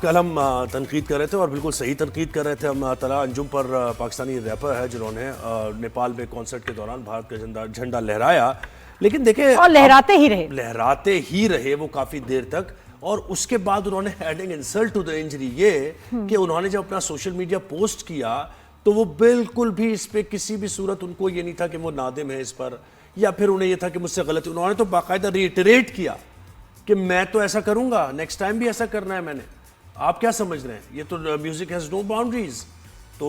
کل ہم تنقید کر رہے تھے اور بالکل صحیح تنقید کر رہے تھے ہم طلحہ انجم پر. پاکستانی ریپر ہے جنہوں نے نیپال میں کانسرٹ کے دوران بھارت کا جھنڈا لہرایا, لیکن دیکھیں اور لہراتے ہی رہے وہ کافی دیر تک. اور اس کے بعد انہوں نے adding insult to the injury یہ کہ انہوں نے جب اپنا سوشل میڈیا پوسٹ کیا تو وہ بالکل بھی اس پہ کسی بھی صورت ان کو یہ نہیں تھا کہ وہ نادم ہے اس پر, یا پھر انہیں یہ تھا کہ مجھ سے غلطی. انہوں نے تو باقاعدہ ریٹریٹ کیا کہ میں تو ایسا کروں گا, نیکسٹ ٹائم بھی ایسا کرنا ہے میں نے. آپ کیا سمجھ رہے ہیں؟ یہ تو میوزک ہیز نو باؤنڈریز, تو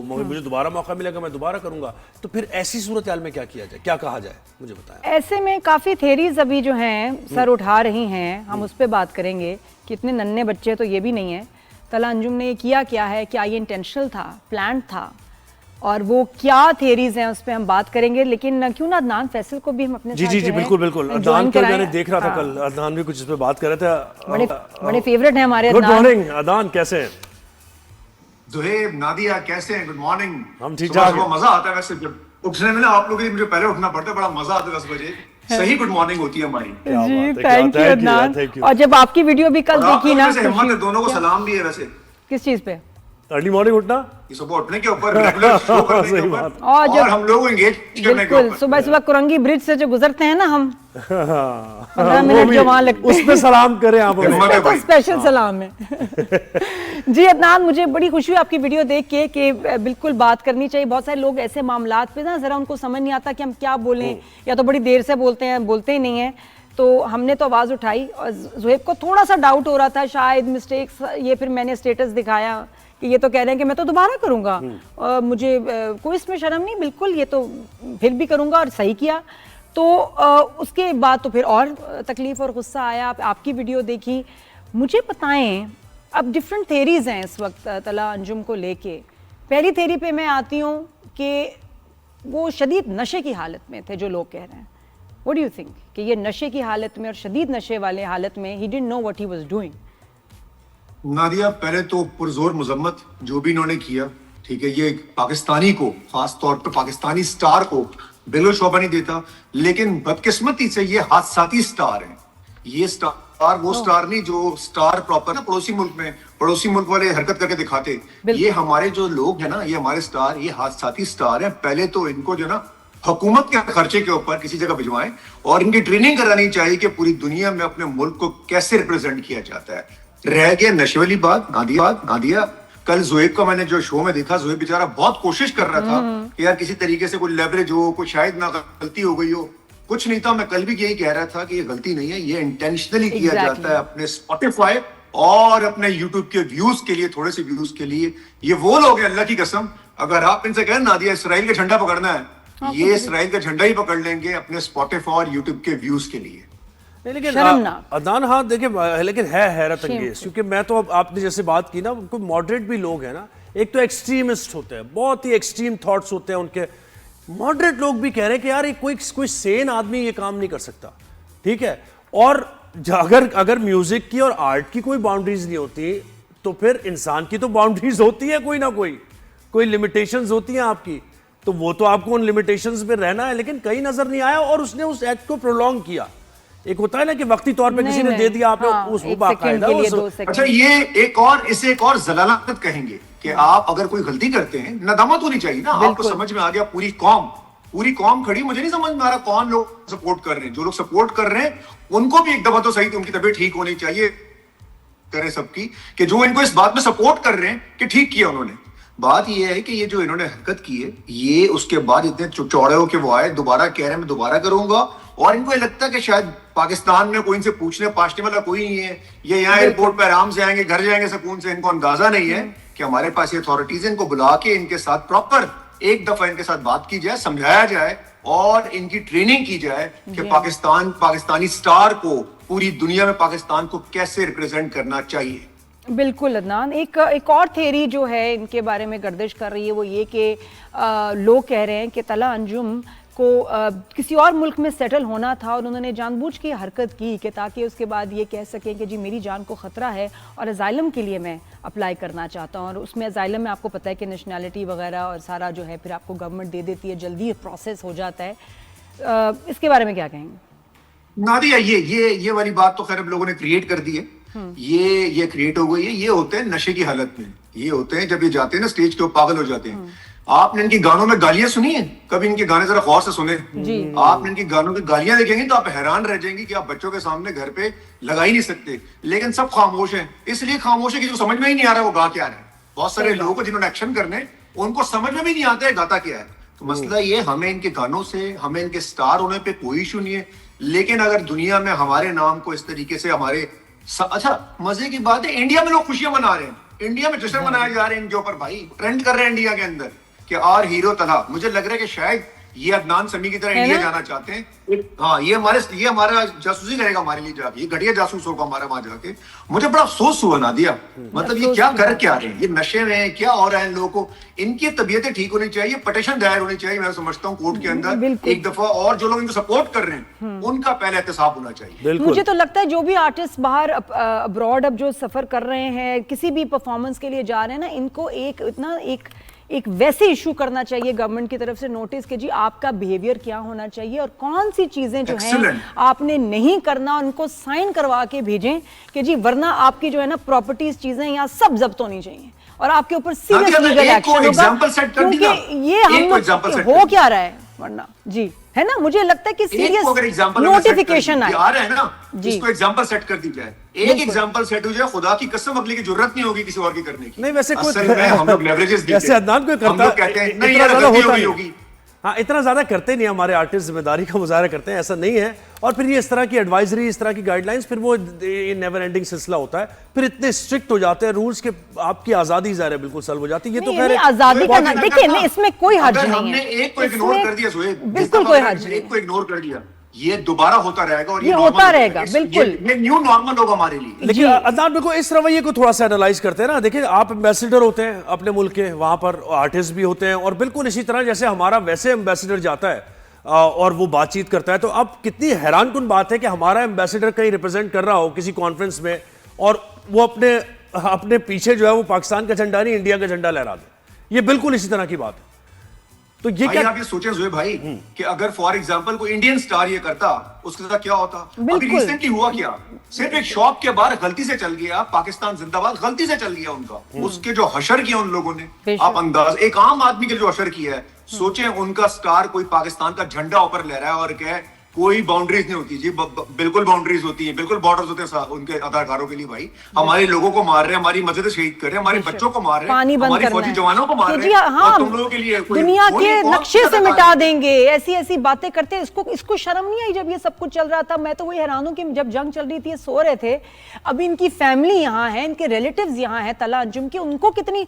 مجھے دوبارہ موقع ملے گا میں دوبارہ کروں گا. تو پھر ایسی صورتحال میں کیا کیا جائے, کیا کہا جائے, مجھے بتائیں. ایسے میں کافی تھیریز ابھی جو ہیں سر اٹھا رہی ہیں, ہم اس پہ بات کریں گے کہ اتنے ننھے بچے تو یہ بھی نہیں ہیں. طلحہ انجم نے کیا ہے, کیا یہ انٹینشنل تھا, پلانڈ تھا, اور وہ کیا تھیریز ہیں اس پہ ہم بات کریں گے. لیکن کیوں نہ عدنان فیصل کو بھی ہم اپنے جی بالکل عدنان کو میں نے دیکھ رہا تھا کل, عدنان بھی کچھ اس پہ بات کر رہے تھے. بڑے فیورٹ ہیں ہمارے. گڈ مارننگ عدنان, کیسے ہیں؟ زہیب, نادیہ کیسے ہیں؟ Good morning. ہم ٹھیک ٹھاک ہیں. مزہ آتا ہے ویسے جب اٹھنے میں نا, آپ لوگوں کے لیے مجھے پہلے اٹھنا پڑتا ہے, بڑا مزہ آتا ہے 10 بجے. صحیح گڈ مارننگ ہوتی ہے ہماری. جی تھینک یو عدنان. اور جب آپ کی ویڈیو بھی کل دیکھی نا, ہمت ہے دونوں کو سلام بھی ہے ویسے. کس چیز پہ؟ ارلی مارننگ اٹھنا, یہ صبح اٹھنے کے اوپر, ریگولر شو کرنے کے اوپر, اور ہم لوگ انگیج کرنے کے اوپر. صبح کرنگی برج سے جو گزرتے ہیں نا ہم 15 منٹ جو وہاں لگتے ہیں, اس پہ سلام کریں آپ. اسپیشل سلام ہے. جی عدنان, مجھے بڑی خوشی ہوئی آپ کی ویڈیو دیکھ کے کہ بالکل بات کرنی چاہیے. بہت سارے لوگ ایسے معاملات پہ نا ذرا ان کو سمجھ نہیں آتا کہ ہم کیا بولیں, یا تو بڑی دیر سے بولتے ہی نہیں ہیں. تو ہم نے تو آواز اٹھائی, اور زہیب کو تھوڑا سا ڈاؤٹ ہو رہا تھا شاید مسٹیکس, یہ پھر میں نے اسٹیٹس دکھایا کہ یہ تو کہہ رہے ہیں کہ میں تو دوبارہ کروں گا, مجھے کوئی اس میں شرم نہیں, بالکل یہ تو پھر بھی کروں گا, اور صحیح کیا. تو اس کے بعد تو پھر اور تکلیف اور غصہ آیا. آپ کی ویڈیو دیکھی. مجھے بتائیں, اب ڈفرینٹ تھیریز ہیں اس وقت طلحہ انجم کو لے کے. پہلی تھیری پہ میں آتی ہوں کہ وہ شدید نشے کی حالت میں تھے جو لوگ کہہ رہے ہیں. What do you think کہ یہ نشے کی حالت میں اور شدید نشے والے حالت میں he didn't know what he was doing. Nadia, پہلے تو پرزور مذمت جو بھی انہوں نے کیا, ٹھیک ہے, یہ پاکستانی کو, خاص طور پہ پاکستانی سٹار کو بالکل شوبہ نہیں دیتا. لیکن بدقسمتی سے یہ حادثاتی سٹار ہیں. یہ سٹار وہ سٹار نہیں جو سٹار پراپر نا پڑوسی ملک میں, پڑوسی ملک والے حرکت کر کے دکھاتے. یہ ہمارے جو لوگ ہیں نا, یہ ہمارے سٹار, یہ حادثاتی سٹار ہیں. پہلے تو ان کو جو نا حکومت کے خرچے کے اوپر کسی جگہ بھجوائیں, اور ان کی ٹریننگ کرانی چاہیے کہ پوری دنیا میں اپنے ملک کو کیسے ریپرزینٹ کیا جاتا ہے. رہ گیا نشے والی بات. نادیہ, کل زہیب کو میں نے جو شو میں دیکھا, زہیب بیچارہ بہت کوشش کر رہا تھا کہ یار کسی طریقے سے کوئی لیوریج ہو, کوئی شاید نہ غلطی ہو گئی ہو. کچھ نہیں تھا. میں کل بھی یہی کہہ رہا تھا کہ یہ غلطی نہیں ہے, یہ انٹینشنلی کیا جاتا ہے اپنے اسپوٹیفائی اور اپنے یوٹیوب کے ویوز کے لیے, تھوڑے سے ویوز کے لیے. یہ وہ لوگ ہیں, اللہ کی قسم, اگر آپ ان سے کہیں نادیہ اسرائیل کا جھنڈا پکڑنا ہے, یہ اسرائیل کا جھنڈا ہی پکڑ لیں گے اپنے اسپوٹیفائی اور یوٹیوب کے ویوز کے لیے. لیکن عدنان, ہاں دیکھیں, لیکن ہے حیرت انگیز, کیونکہ میں تو اب آپ نے جیسے بات کی نا, کوئی ماڈریٹ بھی لوگ ہیں نا, ایک تو ایکسٹریمسٹ ہوتے ہیں, بہت ہی ایکسٹریم تھاٹس ہوتے ہیں ان کے. ماڈریٹ لوگ بھی کہہ رہے ہیں کہ یار کوئی سین آدمی یہ کام نہیں کر سکتا, ٹھیک ہے. اور اگر میوزک کی اور آرٹ کی کوئی باؤنڈریز نہیں ہوتی تو پھر انسان کی تو باؤنڈریز ہوتی ہے کوئی نہ کوئی لمیٹیشنز ہوتی ہیں آپ کی, تو وہ تو آپ کو ان لمیٹیشنز پہ رہنا ہے. لیکن کہیں نظر نہیں آیا, اور اس نے اس ایکٹ کو پرولونگ کیا. ایک ہوتا ہے نا کہ وقتی طور پہ کسی نے دے دیا, آپ نے اس کو باقاعدہ. اچھا, یہ اسے ایک اور ضلالت کہیں گے کہ آپ اگر کوئی غلطی کرتے ہیں, ندامت ہونی چاہیے نا. آپ کو سمجھ میں آ گیا, پوری قوم کھڑی, مجھے نہیں سمجھ میں آ رہا کون لوگ سپورٹ کر رہے ہیں. جو لوگ سپورٹ کر رہے ہیں ان کو بھی ایک دفعہ تو صحیح, ان کی طبیعت ٹھیک ہونی چاہیے کرے سب کی, کہ جو ان کو اس بات میں سپورٹ کر رہے ہیں کہ ٹھیک کیا انہوں نے. بات یہ ہے کہ یہ جو انہوں نے حرکت کی ہے, یہ اس کے بعد اتنے چوڑے ہو کے وہ آئے, دوبارہ کہہ رہے ہیں میں دوبارہ کروں گا. اور ان کو یہ لگتا ہے کہ شاید پاکستان میں کوئی ان سے پوچھنے پاچھنے والا کوئی نہیں ہے, یہ یہاں ایئرپورٹ پہ آرام سے آئیں گے, گھر جائیں گے سکون سے. ان کو اندازہ نہیں ہے کہ ہمارے پاس یہ اتھارٹیز, ان کو بلا کے ان کے ساتھ پراپر ایک دفعہ ان کے ساتھ بات کی جائے, سمجھایا جائے, اور ان کی ٹریننگ کی جائے کہ پاکستانی سٹار کو پوری دنیا میں پاکستان کو کیسے ریپرزینٹ کرنا چاہیے. بالکل عدنان, ایک اور تھیری جو ہے ان کے بارے میں گردش کر رہی ہے, وہ یہ کہ لوگ کہہ رہے ہیں کہ طلحہ انجم کو کسی اور ملک میں سیٹل ہونا تھا, اور انہوں نے جان بوجھ کے حرکت کی کہ تاکہ اس کے بعد یہ کہہ سکیں کہ جی میری جان کو خطرہ ہے اور اسائلم کے لیے میں اپلائی کرنا چاہتا ہوں. اور اس میں اسائلم میں آپ کو پتہ ہے کہ نیشنلٹی وغیرہ اور سارا جو ہے پھر آپ کو گورنمنٹ دے دیتی ہے, جلدی پروسیس ہو جاتا ہے. اس کے بارے میں کیا کہیں گے؟ نادیہ, یہ والی بات تو خیر اب لوگوں نے کریٹ کر دی ہے. یہ کریٹ ہو گئی ہے. یہ ہوتے ہیں نشے کی حالت میں, یہ ہوتے ہیں جب یہ جاتے ہیں نا اسٹیج کے اوپر پاگل ہو جاتے ہیں. آپ نے ان کی گانوں میں گالیاں سنی ہیں کبھی؟ ان کے گانے ذرا غور سے سنیں. آپ نے ان کی گانوں کی گالیاں دیکھیں گے تو آپ حیران رہ جائیں گے کہ آپ بچوں کے سامنے گھر پہ لگا ہی نہیں سکتے. لیکن سب خاموش ہیں, اس لیے خاموش ہے کہ جو سمجھ میں ہی نہیں آ رہا وہ گا کیا رہا ہے. بہت سارے لوگوں کو جنہوں نے ایکشن کرنے ان کو سمجھ میں بھی نہیں آتا ہے گاتا کیا ہے. تو مسئلہ یہ, ہمیں ان کے گانوں سے, ہمیں ان کے سٹار ہونے پہ کوئی ایشو نہیں ہے. لیکن اگر دنیا میں ہمارے نام کو اس طریقے سے ہمارے اچھا مزے کی بات ہے, انڈیا میں لوگ خوشیاں منا رہے ہیں, انڈیا میں جشن منائے جا رہے ہیں ان کے اوپر, بھائی ٹرینڈ کر رہے ہیں انڈیا کے اندر کہ اور ہیرو طلحہ. مجھے لگ رہا ہے کہ شاید یہ عدنان سمیع کی طرح انڈیا جانا چاہتے ہیں. ہاں یہ ہمارا جاسوسی کرے گا ہمارے لیے جا کے, یہ گھٹیا جاسوس ہوگا ہمارا وہاں جا کے. مجھے بڑا افسوس ہوا نادیہ, مطلب یہ کیا کر کے آ رہے ہیں, یہ نشے میں کیا ہو رہا ہے ان لوگوں کو. ان کی طبیعتیں ٹھیک ہونی چاہیے, پٹیشن دائر ہونی چاہیے میں سمجھتا ہوں کورٹ کے اندر ایک دفعہ, اور جو لوگ ان کو سپورٹ کر رہے ہیں ان کا پہلے احتساب ہونا چاہیے. مجھے تو لگتا ہے جو بھی آرٹسٹ باہر ابراڈ اب جو سفر کر رہے ہیں, کسی بھی پرفارمنس کے لیے جا رہے ہیں نا, ان کو ایک ویسے ایشو کرنا چاہیے گورنمنٹ کی طرف سے نوٹس کہ جی آپ کا بیہیویئر کیا ہونا چاہیے اور کون سی چیزیں جو ہیں آپ نے نہیں کرنا, ان کو سائن کروا کے بھیجیں کہ جی ورنہ آپ کی جو ہے نا پراپرٹیز چیزیں یہاں سب ضبط ہونی چاہیے اور آپ کے اوپر سیریس لیگل ایکشن ہوگا, کیونکہ یہ ہم ہو کیا رہا ہے ورنہ جی ہے نا. مجھے لگتا ہے کہ سیریس نوٹیفیکیشن آ رہا ہے نا, جس کو ایگزامپل سیٹ کر دی جائے, ایک ایگزامپل سیٹ ہو جائے, خدا کی قسم اگلی کی ضرورت نہیں ہوگی کسی اور کی کرنے کی. نہیں ویسے اصل میں ہم لوگ لیوریجز دیتے ہیں, جیسے عدنان کوئی کرتا کہتے ہیں نہیں یار غلطی ہوگی. ہاں اتنا زیادہ کرتے نہیں, ہمارے آرٹسٹ ذمہ داری کا مظاہرہ کرتے ہیں, ایسا نہیں ہے. اور پھر یہ اس طرح کی ایڈوائزری, اس طرح کی گائیڈ لائنس, پھر وہ نیور اینڈنگ سلسلہ ہوتا ہے, پھر اتنے اسٹرکٹ ہو جاتے ہیں رولز کے, آپ کی آزادی ظاہر ہے بالکل سلب ہو جاتی ہے. یہ تو خیر آزادی کا نہ دیکھیں, اس میں کوئی حرج نہیں ہے. ہم نے ایک کو اگنور کر دیا سہیب, بالکل کوئی حرج نہیں, ایک کو اگنور کر دیا, یہ دوبارہ ہوتا رہے گا اور یہ ہوتا رہے گا. بالکل یہ نیو نارمل ہوگا ہمارے لیے. لیکن عدنان بالکل اس رویے کو تھوڑا سا انالائز کرتے ہیں نا. دیکھیں آپ ایمبیسیڈر ہوتے ہیں اپنے ملک کے, وہاں پر آرٹسٹ بھی ہوتے ہیں, اور بالکل اسی طرح جیسے ہمارا ویسے ایمبیسیڈر جاتا ہے اور وہ بات چیت کرتا ہے, تو اب کتنی حیران کن بات ہے کہ ہمارا ایمبیسیڈر کہیں ریپرزینٹ کر رہا ہو کسی کانفرنس میں, اور وہ اپنے پیچھے جو ہے وہ پاکستان کا جھنڈا نہیں انڈیا کا جھنڈا لہرا دے. یہ بالکل اسی طرح کی بات ہے. تو یہ کیا آپ یہ سوچیں زوہیب بھائی کہ اگر فار ایگزامپل کوئی انڈین سٹار یہ کرتا, اس کے ساتھ کیا ہوتا. ابھی ریسنٹلی ہوا کیا, صرف ایک شاپ کے باہر غلطی سے چل گیا پاکستان زندہ باد, غلطی سے چل گیا ان کا, اس کے جو حشر کیا ان لوگوں نے, آپ انداز ایک عام آدمی کے جو حشر کیا ہے, سوچیں ان کا سٹار کوئی پاکستان کا جھنڈا اوپر لے رہا ہے اور کہ کوئی باؤنڈریز نہیں ہوتی. جی بالکل باؤنڈریز ہوتی ہیں, بالکل بارڈرز ہوتے ہیں ان کے اداکاروں کے لیے. بھائی ہمارے لوگوں کو مار رہے ہیں, ہماری مسجد شہید کر رہے ہیں, ہمارے بچوں کو مار رہے ہیں, ہماری فوجی جوانوں کو مار رہے ہیں, اور تم لوگوں کے لیے دنیا کے نقشے سے مٹا دیں گے, ایسی باتیں کرتے ہیں. اس کو شرم نہیں آئی جب یہ سب کچھ چل رہا تھا؟ میں تو وہی حیران ہوں کہ جب جنگ چل رہی تھی یہ سو رہے تھے, اب ان کی فیملی یہاں ہے, ان کے ریلیٹیوز یہاں ہیں طلحہ انجم کے, ان کو کتنی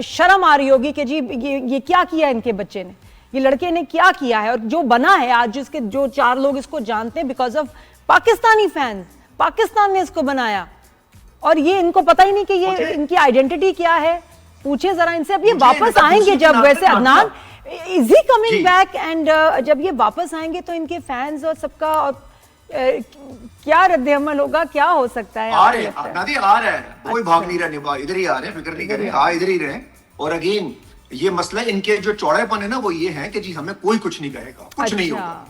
شرم آ رہی ہوگی کہ جی یہ کیا کیا ان کے بچے نے, یہ لڑکے نے کیا کیا ہے. اور جو بنا ہے آج, جس کے جو 4 لوگ اس کو جانتے ہیں because of Pakistani fans, Pakistan نے اس کو بنایا, اور یہ ان کو پتہ ہی نہیں کہ یہ ان کی آئیڈینٹی کیا ہے. پوچھیں ذرا ان سے, اب یہ واپس آئیں گے جب, ویسے عدنان از ہی کمنگ بیک, اینڈ جب یہ واپس آئیں گے تو ان کے فینز اور سب کا اور کیا رد عمل ہوگا, کیا ہو سکتا ہے؟ آ رہے ہیں, کوئی بھاگ نہیں رہا, ادھر ہی آ رہے ہیں, فکر نہیں کریں, ادھر ہی رہیں. اور اگین یہ مسئلہ ان کے جو چوڑے پن ہے نا وہ یہ ہے کہ جی ہمیں کوئی کچھ نہیں کہے گا, کچھ نہیں ہوگا.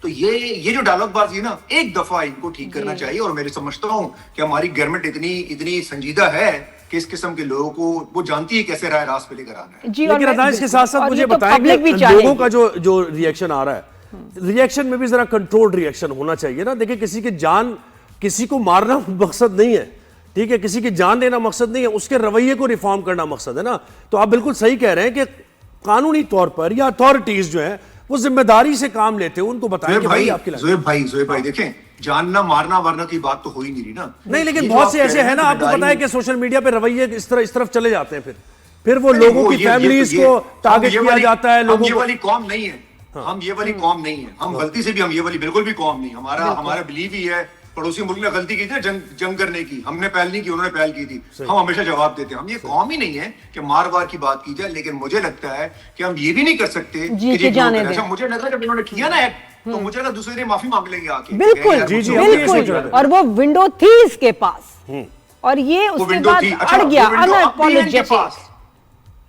تو یہ جو ڈائلاگ بازی ہے نا, ایک دفعہ ان کو ٹھیک کرنا چاہیے. اور میں سمجھتا ہوں کہ ہماری گورنمنٹ اتنی سنجیدہ ہے کہ اس قسم کے لوگوں کو وہ جانتی ہے کیسے رائے راست پہ لے کر آنا ہے. لیکن عدنان اس کے ساتھ ساتھ مجھے بتائیں کہ لوگوں کا جو ریئیکشن آ رہا ہے, ریئیکشن میں بھی ذرا کنٹرول ریئیکشن ہونا چاہیے نا. دیکھیں کسی کی جان, کسی کو مارنا مقصد نہیں ہے, ٹھیک ہے, کسی کی جان لینا مقصد نہیں ہے, اس کے رویے کو ریفارم کرنا مقصد ہے نا. تو آپ بالکل صحیح کہہ رہے ہیں کہ قانونی طور پر یا اتھارٹیز جو ہیں وہ ذمہ داری سے کام لیتے ہیں, ان کو بتائیں کہ بھائی آپ کی زوہیب بھائی دیکھیں, جاننا مارنا ورنا کی بات تو ہو ہی نہیں رہی نا. نہیں لیکن بہت سے ایسے ہیں نا, آپ کو پتا ہے کہ سوشل میڈیا پہ رویے اس طرف چلے جاتے ہیں, پھر وہ لوگوں کی فیملیز کو ٹارگٹ کیا جاتا ہے. ہم یہ والی قوم نہیں ہے, ہم یہ والی قوم نہیں ہے, ہم غلطی سے بھی ہم یہ والی بالکل بھی قوم نہیں. ہمارا بلیو ہی ہے پڑوسی ملک نے غلطی کی تھی جنگ کرنے کی, ہم نے پہل نہیں کی, انہوں نے پہل کی تھی, ہم ہمیشہ جواب دیتے ہیں. ہم یہ قوم ہی نہیں ہے کہ مار وار کی بات کی جائے. لیکن مجھے لگتا ہے کہ ہم یہ بھی نہیں کر سکتے کہ مجھے لگ رہا ہے جب انہوں نے کیا نا تو مجھے لگا دوسرے دن معافی مانگ لیں گے آ کے. بالکل, اور وہ ونڈو تھی اس کے پاس, اور یہ اس کے بعد اڑ گیا unapologetic.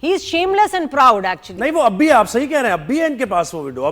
He is shameless and proud actually. نہیں وہ اب بھی, آپ صحیح کہہ رہے ہیں, اب بھی ہے ان کے پاس وہ ونڈو.